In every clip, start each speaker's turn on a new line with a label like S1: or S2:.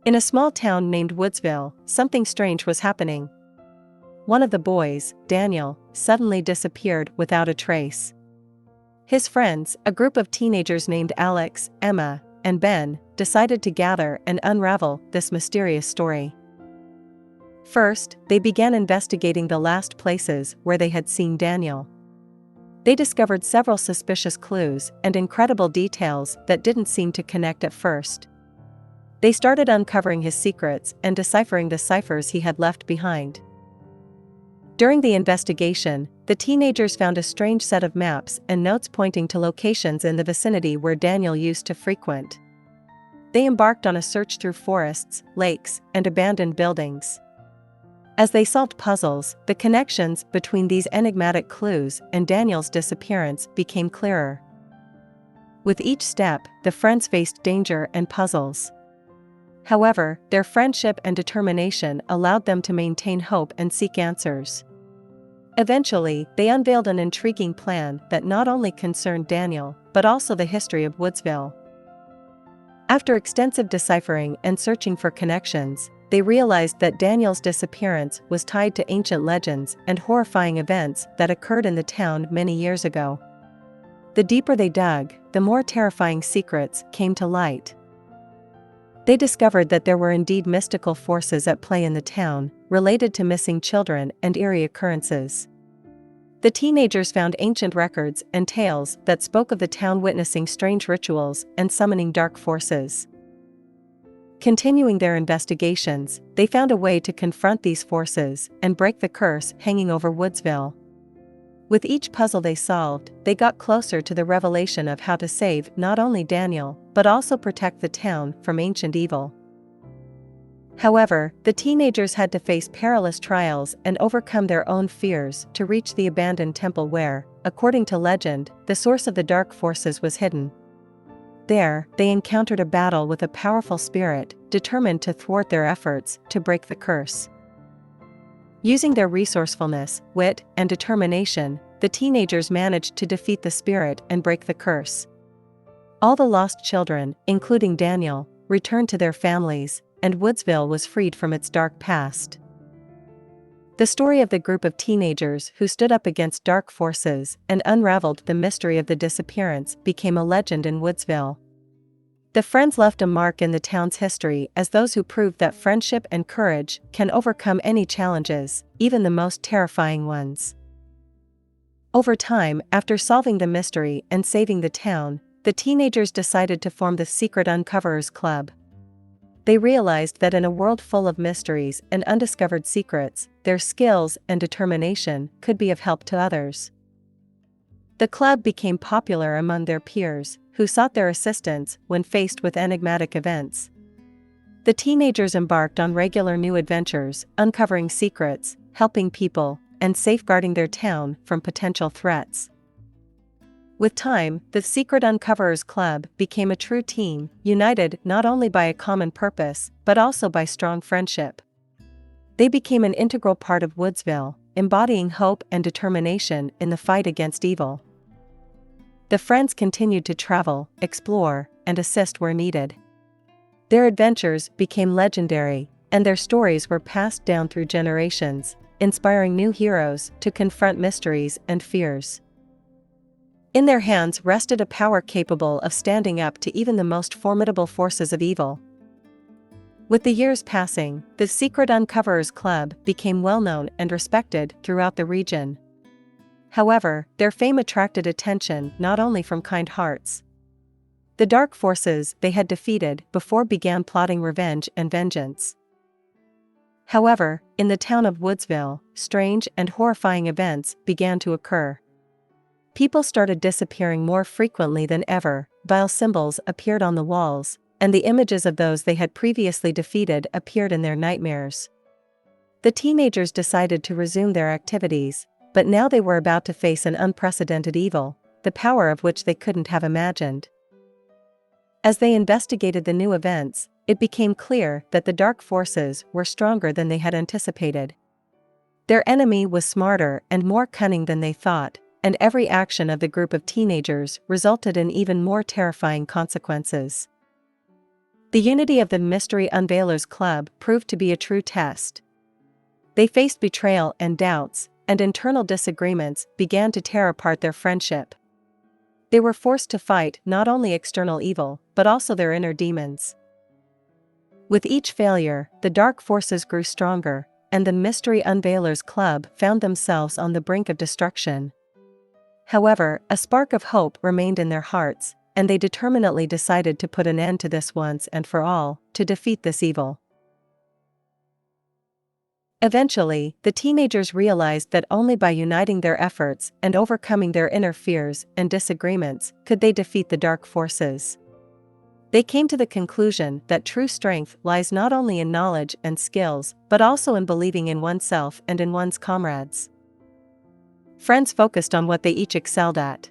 S1: In a small town named Woodsville, something strange was happening. One of the boys, Daniel, suddenly disappeared without a trace. His friends, a group of teenagers named Alex, Emma, and Ben, decided to gather and unravel this mysterious story. First, they began investigating the last places where they had seen Daniel. They discovered several suspicious clues and incredible details that didn't seem to connect at first. They started uncovering his secrets and deciphering the ciphers he had left behind. During the investigation, the teenagers found a strange set of maps and notes pointing to locations in the vicinity where Daniel used to frequent. They embarked on a search through forests, lakes, and abandoned buildings. As they solved puzzles, the connections between these enigmatic clues and Daniel's disappearance became clearer. With each step, the friends faced danger and puzzles. However, their friendship and determination allowed them to maintain hope and seek answers. Eventually, they unveiled an intriguing plan that not only concerned Daniel, but also the history of Woodsville. After extensive deciphering and searching for connections, they realized that Daniel's disappearance was tied to ancient legends and horrifying events that occurred in the town many years ago. The deeper they dug, the more terrifying secrets came to light. They discovered that there were indeed mystical forces at play in the town, related to missing children and eerie occurrences. The teenagers found ancient records and tales that spoke of the town witnessing strange rituals and summoning dark forces. Continuing their investigations, they found a way to confront these forces and break the curse hanging over Woodsville. With each puzzle they solved, they got closer to the revelation of how to save not only Daniel, but also protect the town from ancient evil. However, the teenagers had to face perilous trials and overcome their own fears to reach the abandoned temple where, according to legend, the source of the dark forces was hidden. There, they encountered a battle with a powerful spirit, determined to thwart their efforts to break the curse. Using their resourcefulness, wit, and determination, the teenagers managed to defeat the spirit and break the curse. All the lost children, including Daniel, returned to their families, and Woodsville was freed from its dark past. The story of the group of teenagers who stood up against dark forces and unraveled the mystery of the disappearance became a legend in Woodsville. The friends left a mark in the town's history as those who proved that friendship and courage can overcome any challenges, even the most terrifying ones. Over time, after solving the mystery and saving the town, the teenagers decided to form the Secret Uncoverers Club. They realized that in a world full of mysteries and undiscovered secrets, their skills and determination could be of help to others. The club became popular among their peers, who sought their assistance when faced with enigmatic events. The teenagers embarked on regular new adventures, uncovering secrets, helping people, and safeguarding their town from potential threats. With time, the Secret Uncoverers Club became a true team, united not only by a common purpose, but also by strong friendship. They became an integral part of Woodsville, embodying hope and determination in the fight against evil. The friends continued to travel, explore, and assist where needed. Their adventures became legendary, and their stories were passed down through generations, inspiring new heroes to confront mysteries and fears. In their hands rested a power capable of standing up to even the most formidable forces of evil. With the years passing, the Secret Uncoverers Club became well known and respected throughout the region. However, their fame attracted attention not only from kind hearts. The dark forces they had defeated before began plotting revenge and vengeance. However, in the town of Woodsville, strange and horrifying events began to occur. People started disappearing more frequently than ever, vile symbols appeared on the walls, and the images of those they had previously defeated appeared in their nightmares. The teenagers decided to resume their activities, but now they were about to face an unprecedented evil, the power of which they couldn't have imagined. As they investigated the new events, it became clear that the dark forces were stronger than they had anticipated. Their enemy was smarter and more cunning than they thought, and every action of the group of teenagers resulted in even more terrifying consequences. The unity of the Mystery Unveilers Club proved to be a true test. They faced betrayal and doubts, and internal disagreements began to tear apart their friendship. They were forced to fight not only external evil, but also their inner demons. With each failure, the dark forces grew stronger, and the Mystery Unveilers Club found themselves on the brink of destruction. However, a spark of hope remained in their hearts, and they determinedly decided to put an end to this once and for all, to defeat this evil. Eventually, the teenagers realized that only by uniting their efforts and overcoming their inner fears and disagreements could they defeat the dark forces. They came to the conclusion that true strength lies not only in knowledge and skills, but also in believing in oneself and in one's comrades. Friends focused on what they each excelled at.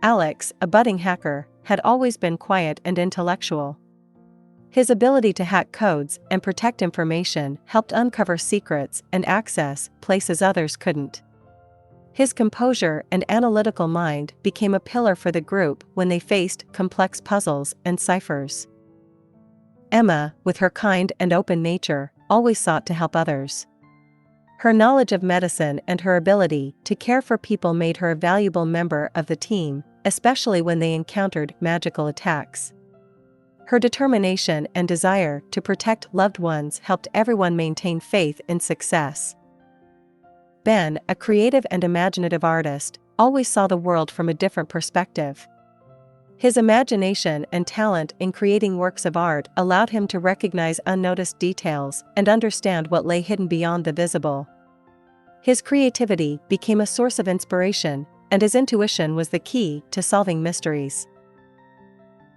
S1: Alex, a budding hacker, had always been quiet and intellectual. His ability to hack codes and protect information helped uncover secrets and access places others couldn't. His composure and analytical mind became a pillar for the group when they faced complex puzzles and ciphers. Emma, with her kind and open nature, always sought to help others. Her knowledge of medicine and her ability to care for people made her a valuable member of the team, especially when they encountered magical attacks. Her determination and desire to protect loved ones helped everyone maintain faith in success. Ben, a creative and imaginative artist, always saw the world from a different perspective. His imagination and talent in creating works of art allowed him to recognize unnoticed details and understand what lay hidden beyond the visible. His creativity became a source of inspiration, and his intuition was the key to solving mysteries.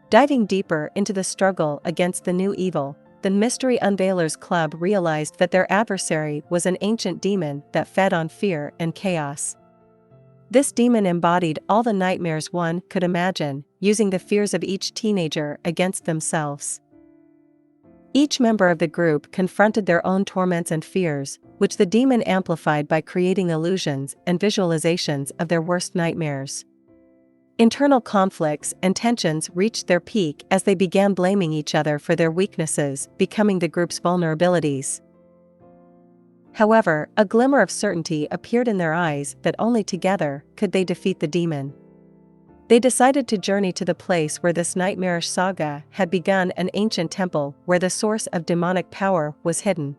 S1: Diving deeper into the struggle against the new evil, the Mystery Unveilers Club realized that their adversary was an ancient demon that fed on fear and chaos. This demon embodied all the nightmares one could imagine, using the fears of each teenager against themselves. Each member of the group confronted their own torments and fears, which the demon amplified by creating illusions and visualizations of their worst nightmares. Internal conflicts and tensions reached their peak as they began blaming each other for their weaknesses, becoming the group's vulnerabilities. However, a glimmer of certainty appeared in their eyes that only together could they defeat the demon. They decided to journey to the place where this nightmarish saga had begun, an ancient temple where the source of demonic power was hidden.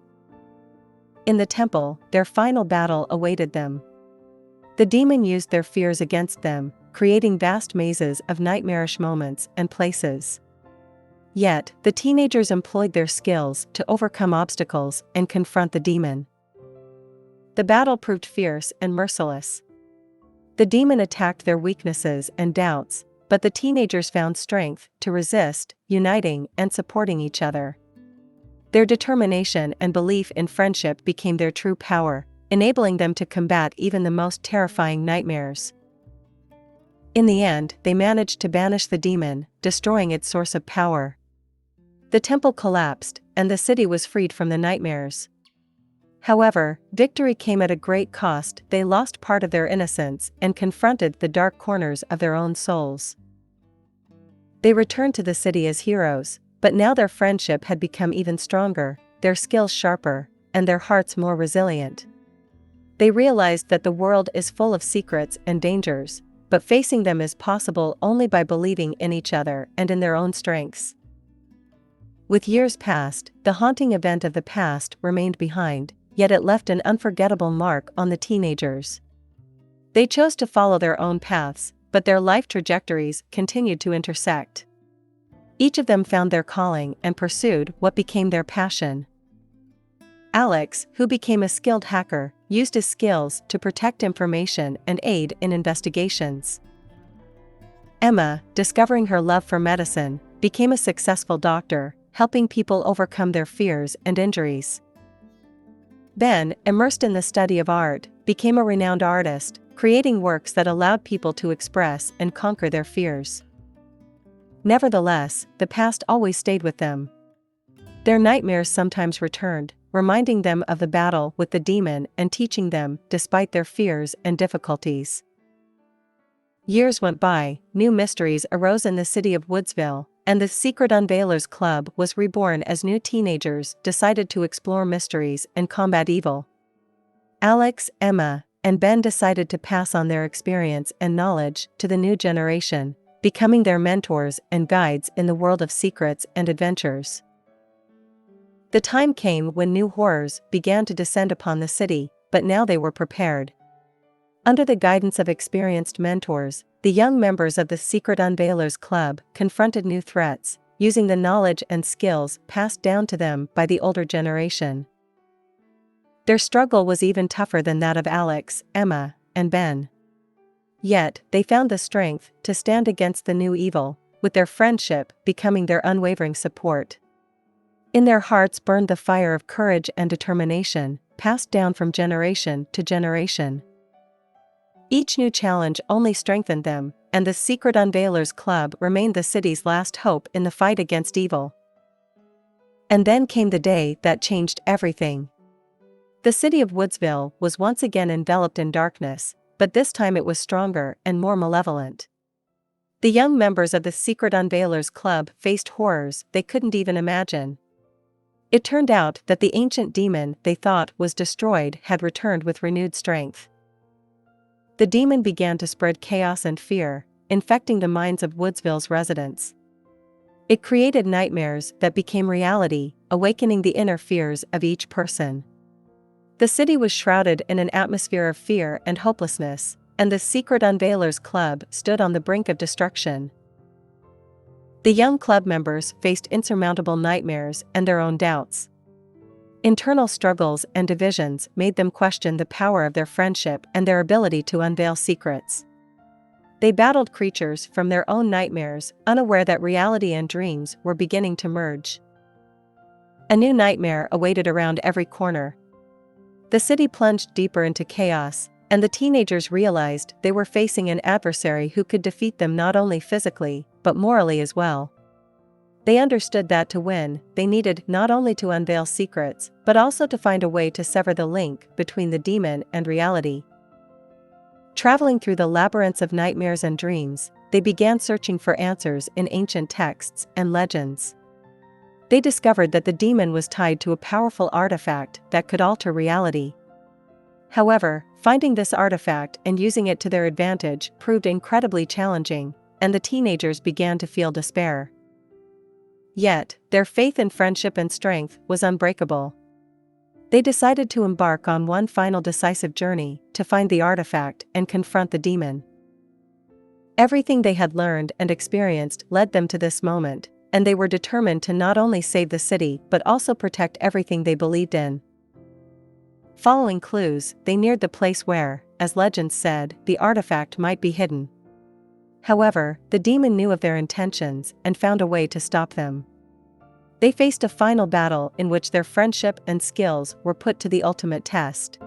S1: In the temple, their final battle awaited them. The demon used their fears against them, creating vast mazes of nightmarish moments and places. Yet, the teenagers employed their skills to overcome obstacles and confront the demon. The battle proved fierce and merciless. The demon attacked their weaknesses and doubts, but the teenagers found strength to resist, uniting and supporting each other. Their determination and belief in friendship became their true power, enabling them to combat even the most terrifying nightmares. In the end, they managed to banish the demon, destroying its source of power. The temple collapsed, and the city was freed from the nightmares. However, victory came at a great cost. They lost part of their innocence and confronted the dark corners of their own souls. They returned to the city as heroes, but now their friendship had become even stronger, their skills sharper, and their hearts more resilient. They realized that the world is full of secrets and dangers, but facing them is possible only by believing in each other and in their own strengths. With years passed, the haunting event of the past remained behind, yet it left an unforgettable mark on the teenagers. They chose to follow their own paths, but their life trajectories continued to intersect. Each of them found their calling and pursued what became their passion. Alex, who became a skilled hacker, used his skills to protect information and aid in investigations. Emma, discovering her love for medicine, became a successful doctor, helping people overcome their fears and injuries. Ben, immersed in the study of art, became a renowned artist, creating works that allowed people to express and conquer their fears. Nevertheless, the past always stayed with them. Their nightmares sometimes returned, reminding them of the battle with the demon and teaching them, despite their fears and difficulties. Years went by, new mysteries arose in the city of Woodsville, and the Secret Unveilers Club was reborn as new teenagers decided to explore mysteries and combat evil. Alex, Emma, and Ben decided to pass on their experience and knowledge to the new generation, becoming their mentors and guides in the world of secrets and adventures. The time came when new horrors began to descend upon the city, but now they were prepared. Under the guidance of experienced mentors, the young members of the Secret Unveilers Club confronted new threats, using the knowledge and skills passed down to them by the older generation. Their struggle was even tougher than that of Alex, Emma, and Ben. Yet, they found the strength to stand against the new evil, with their friendship becoming their unwavering support. In their hearts burned the fire of courage and determination, passed down from generation to generation. Each new challenge only strengthened them, and the Secret Unveilers Club remained the city's last hope in the fight against evil. And then came the day that changed everything. The city of Woodsville was once again enveloped in darkness, but this time it was stronger and more malevolent. The young members of the Secret Unveilers Club faced horrors they couldn't even imagine. It turned out that the ancient demon they thought was destroyed had returned with renewed strength. The demon began to spread chaos and fear, infecting the minds of Woodsville's residents. It created nightmares that became reality, awakening the inner fears of each person. The city was shrouded in an atmosphere of fear and hopelessness, and the Secret Unveilers Club stood on the brink of destruction. The young club members faced insurmountable nightmares and their own doubts. Internal struggles and divisions made them question the power of their friendship and their ability to unveil secrets. They battled creatures from their own nightmares, unaware that reality and dreams were beginning to merge. A new nightmare awaited around every corner. The city plunged deeper into chaos, and the teenagers realized they were facing an adversary who could defeat them not only physically, but morally as well. They understood that to win, they needed not only to unveil secrets, but also to find a way to sever the link between the demon and reality. Traveling through the labyrinths of nightmares and dreams, they began searching for answers in ancient texts and legends. They discovered that the demon was tied to a powerful artifact that could alter reality. However, finding this artifact and using it to their advantage proved incredibly challenging, and the teenagers began to feel despair. Yet, their faith in friendship and strength was unbreakable. They decided to embark on one final decisive journey to find the artifact and confront the demon. Everything they had learned and experienced led them to this moment, and they were determined to not only save the city but also protect everything they believed in. Following clues, they neared the place where, as legends said, the artifact might be hidden. However, the demon knew of their intentions and found a way to stop them. They faced a final battle in which their friendship and skills were put to the ultimate test.